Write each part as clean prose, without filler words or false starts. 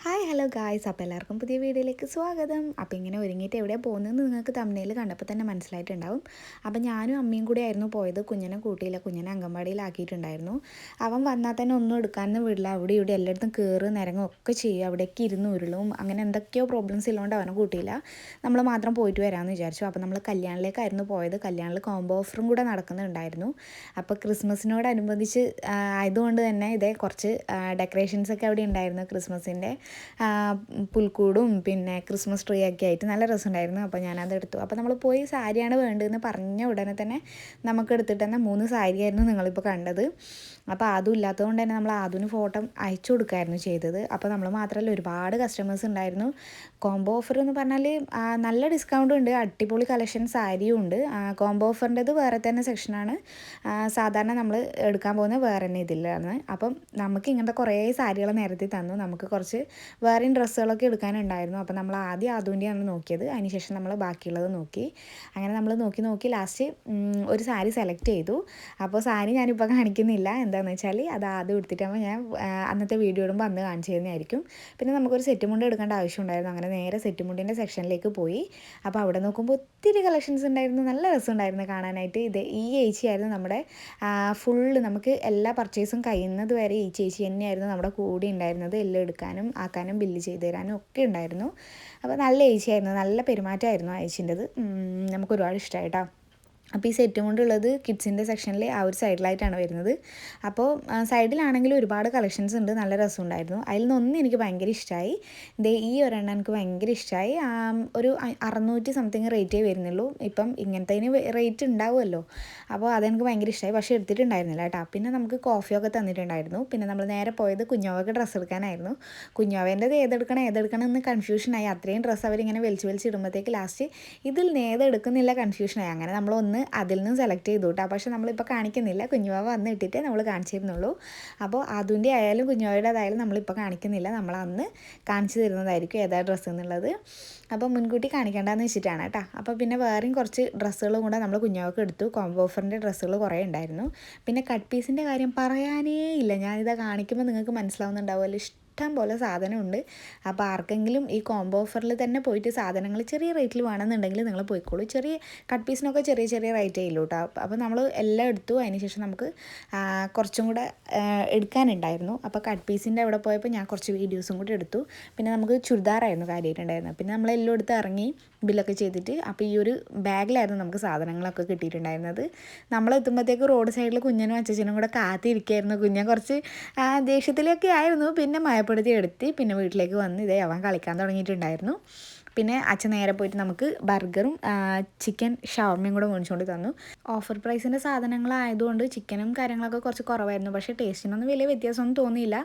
Hi hello guys, അപ്പോൾ എല്ലാവർക്കും പുതിയ വീഡിയോയിലേക്ക് സ്വാഗതം. അപ്പോൾ ഇങ്ങനെ ഒരുങ്ങിയിട്ട് എവിടെയാണ് പോകുന്നതെന്ന് നിങ്ങൾക്ക് തമ്മിൽ കണ്ടപ്പോൾ തന്നെ മനസ്സിലായിട്ടുണ്ടാവും. അപ്പോൾ ഞാനും അമ്മയും കൂടി ആയിരുന്നു പോയത്. കുഞ്ഞിനെ കൂട്ടിയില്ല, കുഞ്ഞിനെ അംഗൻവാടിയിലാക്കിയിട്ടുണ്ടായിരുന്നു. അവൻ വന്നാൽ തന്നെ ഒന്നും എടുക്കാനൊന്നും വിടില്ല. അവിടെ ഇവിടെ എല്ലായിടത്തും കയറി നിരങ്ങും ഒക്കെ ചെയ്യും. അവിടേക്ക് ഇരുന്ന് ഉരുളും. അങ്ങനെ എന്തൊക്കെയോ പ്രോബ്ലംസ് ഇല്ലാണ്ട് അവനെ കൂട്ടിയില്ല. നമ്മൾ മാത്രം പോയിട്ട് വരാമെന്ന് വിചാരിച്ചു. അപ്പോൾ നമ്മൾ കല്യാണിലേക്കായിരുന്നു പോയത്. കല്യാണിൽ കോംബോ ഓഫറും കൂടെ നടക്കുന്നുണ്ടായിരുന്നു. അപ്പോൾ ക്രിസ്മസിനോടനുബന്ധിച്ച് ആയതുകൊണ്ട് തന്നെ ഇതേ കുറച്ച് ഡെക്കറേഷൻസൊക്കെ അവിടെ ഉണ്ടായിരുന്നു. ക്രിസ്മസിൻ്റെ പുൽക്കൂടും പിന്നെ ക്രിസ്മസ് ട്രീ ഒക്കെ ആയിട്ട് നല്ല രസമുണ്ടായിരുന്നു. അപ്പോൾ ഞാനത് എടുത്തു. അപ്പോൾ നമ്മൾ പോയി സാരിയാണ് വേണ്ടതെന്ന് പറഞ്ഞ ഉടനെ തന്നെ നമുക്ക് എടുത്തിട്ട് തന്നെ 3 സാരിയായിരുന്നു നിങ്ങളിപ്പോൾ കണ്ടത്. അപ്പോൾ അതും ഇല്ലാത്തതുകൊണ്ട് തന്നെ നമ്മൾ അതിന് ഫോട്ടോ അയച്ചു കൊടുക്കുകയായിരുന്നു ചെയ്തത്. അപ്പോൾ നമ്മൾ മാത്രമല്ല, ഒരുപാട് കസ്റ്റമേഴ്സ് ഉണ്ടായിരുന്നു. കോംബോ ഓഫർ എന്ന് പറഞ്ഞാൽ നല്ല ഡിസ്കൗണ്ടും ഉണ്ട്, അടിപൊളി കളക്ഷൻ സാരിയും ഉണ്ട്. കോംബോ ഓഫറിൻ്റെത് വേറെ തന്നെ സെക്ഷനാണ്. സാധാരണ നമ്മൾ എടുക്കാൻ പോകുന്നത് വേറെ തന്നെ ഇതിലാണ്. അപ്പം നമുക്ക് ഇങ്ങനത്തെ കുറേ സാരികൾ നിരത്തി തന്നു. നമുക്ക് കുറച്ച് വേറെയും ഡ്രസ്സുകളൊക്കെ എടുക്കാനുണ്ടായിരുന്നു. അപ്പോൾ നമ്മൾ ആദ്യം അതുകൊണ്ടാണ് നോക്കിയത്. അതിനുശേഷം നമ്മൾ ബാക്കിയുള്ളത് നോക്കി. അങ്ങനെ നമ്മൾ നോക്കി ലാസ്റ്റ് ഒരു സാരി സെലക്ട് ചെയ്തു. അപ്പോൾ സാരി ഞാനിപ്പോൾ കാണിക്കുന്നില്ല. എന്താണെന്ന് വെച്ചാൽ അത് ആദ്യം എടുത്തിട്ടാകുമ്പോൾ ഞാൻ അന്നത്തെ വീഡിയോ ഇടുമ്പോൾ അന്ന് കാണിച്ചു തരുന്നതായിരിക്കും. പിന്നെ നമുക്കൊരു സെറ്റ് മുണ്ട് എടുക്കേണ്ട ആവശ്യമുണ്ടായിരുന്നു. അങ്ങനെ നേരെ സെറ്റ് മുണ്ടിൻ്റെ സെക്ഷനിലേക്ക് പോയി. അപ്പോൾ അവിടെ നോക്കുമ്പോൾ ഒത്തിരി കളക്ഷൻസ് ഉണ്ടായിരുന്നു. നല്ല രസമുണ്ടായിരുന്നു കാണാനായിട്ട്. ഈ ചേച്ചിയായിരുന്നു നമ്മുടെ ഫുള്ള് നമുക്ക് എല്ലാ പർച്ചേസും കഴിയുന്നത് വരെ ഈ ചേച്ചി തന്നെയായിരുന്നു നമ്മുടെ കൂടെ ഉണ്ടായിരുന്നത്. എല്ലാം എടുക്കാനും ആക്കാനും ബില്ല് ചെയ്ത് തരാനും ഒക്കെ ഉണ്ടായിരുന്നു. അപ്പോൾ നല്ല ചേച്ചിയായിരുന്നു, നല്ല പെരുമാറ്റമായിരുന്നു ആ ചേച്ചിൻ്റെത്. നമുക്ക് ഒരുപാട് ഇഷ്ടമായിട്ടോ. അപ്പോൾ ഈ സെറ്റ് കൊണ്ടുള്ളത് കിഡ്സിൻ്റെ സെക്ഷനിൽ ആ ഒരു സൈഡിലായിട്ടാണ് വരുന്നത്. അപ്പോൾ സൈഡിലാണെങ്കിലും ഒരുപാട് കളക്ഷൻസ് ഉണ്ട്, നല്ല രസമുണ്ടായിരുന്നു. അതിൽ നിന്നൊന്നും എനിക്ക് ഭയങ്കര ഇഷ്ടമായി. ഈ ഒരെണ്ണം എനിക്ക് ഭയങ്കര ഇഷ്ടമായി. ഒരു 600 സംതിങ് റേറ്റേ വരുന്നുള്ളൂ. ഇപ്പം ഇങ്ങനത്തേന് റേറ്റ് ഉണ്ടാവുമല്ലോ. അപ്പോൾ അതെനിക്ക് ഭയങ്കര ഇഷ്ടമായി. പക്ഷേ എടുത്തിട്ടുണ്ടായിരുന്നില്ല കേട്ടോ. പിന്നെ നമുക്ക് കോഫിയൊക്കെ തന്നിട്ടുണ്ടായിരുന്നു. പിന്നെ നമ്മൾ നേരെ പോയത് കുഞ്ഞോവയ്ക്ക് ഡ്രസ്സ് എടുക്കാനായിരുന്നു. കുഞ്ഞോവേൻ്റെത് ഏതെടുക്കണം എന്ന് കൺഫ്യൂഷനായി. അത്രയും ഡ്രസ്സ് അവരിങ്ങനെ വലിച്ചിടുമ്പോഴത്തേക്ക് ലാസ്റ്റ് ഇതിൽ ഏതെടുക്കുന്നില്ല കൺഫ്യൂഷനായി. അങ്ങനെ നമ്മളൊന്ന് അതിൽ നിന്ന് സെലക്ട് ചെയ്തു കേട്ടോ. പക്ഷേ നമ്മളിപ്പോൾ കാണിക്കുന്നില്ല. കുഞ്ഞുവാവ വന്ന് ഇട്ടിട്ടേ നമ്മൾ കാണിച്ചിരുന്നുള്ളൂ. അപ്പോൾ അതിൻ്റെ ആയാലും കുഞ്ഞുവാവയുടേതായാലും നമ്മളിപ്പോൾ കാണിക്കുന്നില്ല. നമ്മൾ അന്ന് കാണിച്ചു തരുന്നതായിരിക്കും ഏതാ ഡ്രസ്സ് എന്നുള്ളത്. അപ്പോൾ മുൻകൂട്ടി കാണിക്കേണ്ടതെന്ന് വെച്ചിട്ടാണ് കേട്ടോ. അപ്പോൾ പിന്നെ വേറെയും കുറച്ച് ഡ്രസ്സുകളും കൂടെ നമ്മൾ കുഞ്ഞുവാവക്ക് എടുത്തു. കോംബോ ഓഫറിൻ്റെ ഡ്രസ്സുകൾ കുറേ ഉണ്ടായിരുന്നു. പിന്നെ കട്ട് പീസിൻ്റെ കാര്യം പറയാനേ ഇല്ല. ഞാനിതാ കാണിക്കുമ്പോൾ നിങ്ങൾക്ക് മനസ്സിലാവുന്നുണ്ടാവുമല്ലോ, ഇഷ്ടം പോലെ സാധനമുണ്ട്. അപ്പോൾ ആർക്കെങ്കിലും ഈ കോംബോ ഓഫറിൽ തന്നെ പോയിട്ട് സാധനങ്ങൾ ചെറിയ റേറ്റിൽ വേണമെന്നുണ്ടെങ്കിൽ നിങ്ങൾ പോയിക്കോളൂ. ചെറിയ കട്ട് പീസിനൊക്കെ ചെറിയ റേറ്റേ ഉള്ളൂ കേട്ടോ. അപ്പോൾ നമ്മൾ എല്ലാം എടുത്തു. അതിനുശേഷം നമുക്ക് കുറച്ചും കൂടെ എടുക്കാനുണ്ടായിരുന്നു. അപ്പോൾ കട്ട് പീസിൻ്റെ അവിടെ പോയപ്പോൾ ഞാൻ കുറച്ച് വീഡിയോസും കൂടി എടുത്തു. പിന്നെ നമുക്ക് ചുരിദാറായിരുന്നു കാര്യമായിട്ടുണ്ടായിരുന്നത്. പിന്നെ നമ്മളെല്ലാം എടുത്ത് ഇറങ്ങി ബില്ലൊക്കെ ചെയ്തിട്ട് അപ്പോൾ ഈ ഒരു ബാഗിലായിരുന്നു നമുക്ക് സാധനങ്ങളൊക്കെ കിട്ടിയിട്ടുണ്ടായിരുന്നത്. നമ്മളെത്തുമ്പോഴത്തേക്ക് റോഡ് സൈഡിൽ കുഞ്ഞനും അച്ഛനും കൂടെ കാത്തിരിക്കുകയായിരുന്നു. കുഞ്ഞൻ കുറച്ച് ദേഷ്യത്തിലൊക്കെ ആയിരുന്നു. പിന്നെ മയപ്പെടുത്തി എടുത്ത് പിന്നെ വീട്ടിലേക്ക് വന്ന് ഇതേ അവൻ കളിക്കാൻ തുടങ്ങിയിട്ടുണ്ടായിരുന്നു. പിന്നെ അച്ഛൻ നേരെ പോയിട്ട് നമുക്ക് ബർഗറും ചിക്കൻ ഷവർമയും കൂടെ മേടിച്ചുകൊണ്ട് തന്നു. ഓഫർ പ്രൈസിൻ്റെ സാധനങ്ങളായതുകൊണ്ട് ചിക്കനും കാര്യങ്ങളൊക്കെ കുറച്ച് കുറവായിരുന്നു. പക്ഷേ ടേസ്റ്റിനൊന്നും വലിയ വ്യത്യാസമൊന്നും തോന്നിയില്ല.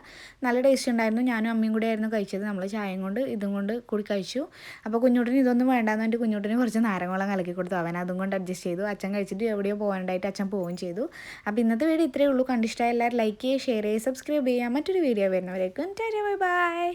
നല്ല ടേസ്റ്റ് ഉണ്ടായിരുന്നു. ഞാനും അമ്മയും കൂടെ ആയിരുന്നു കഴിച്ചത്. നമ്മൾ ചായയും കൊണ്ട് ഇതും കൊണ്ട് കൂടി കഴിച്ചു. അപ്പോൾ കുഞ്ഞുട്ടിന് ഇതൊന്നും വേണ്ടാന്ന് പറഞ്ഞിട്ട് കുഞ്ഞുട്ടിന് കുറച്ച് നാരങ്ങവെള്ളം കലക്കി കൊടുത്തു. അവൻ അതും കൊണ്ട് അഡ്ജസ്റ്റ് ചെയ്തു. അച്ഛൻ കഴിച്ചിട്ട് എവിടെയോ പോകാനായിട്ട് അച്ഛൻ പോവുകയും ചെയ്തു. അപ്പോൾ ഇന്നത്തെ വീഡിയോ ഇത്രയേ ഉള്ളൂ. കണ്ടിഷ്ടമായ എല്ലാവരും ലൈക്ക് ചെയ്യുക, ഷെയർ ചെയ്യുക, സബ്സ്ക്രൈബ് ചെയ്യുക. മറ്റൊരു വീഡിയോ വരുന്നവരേക്കും ടാറ്റാ ബൈ ബൈ.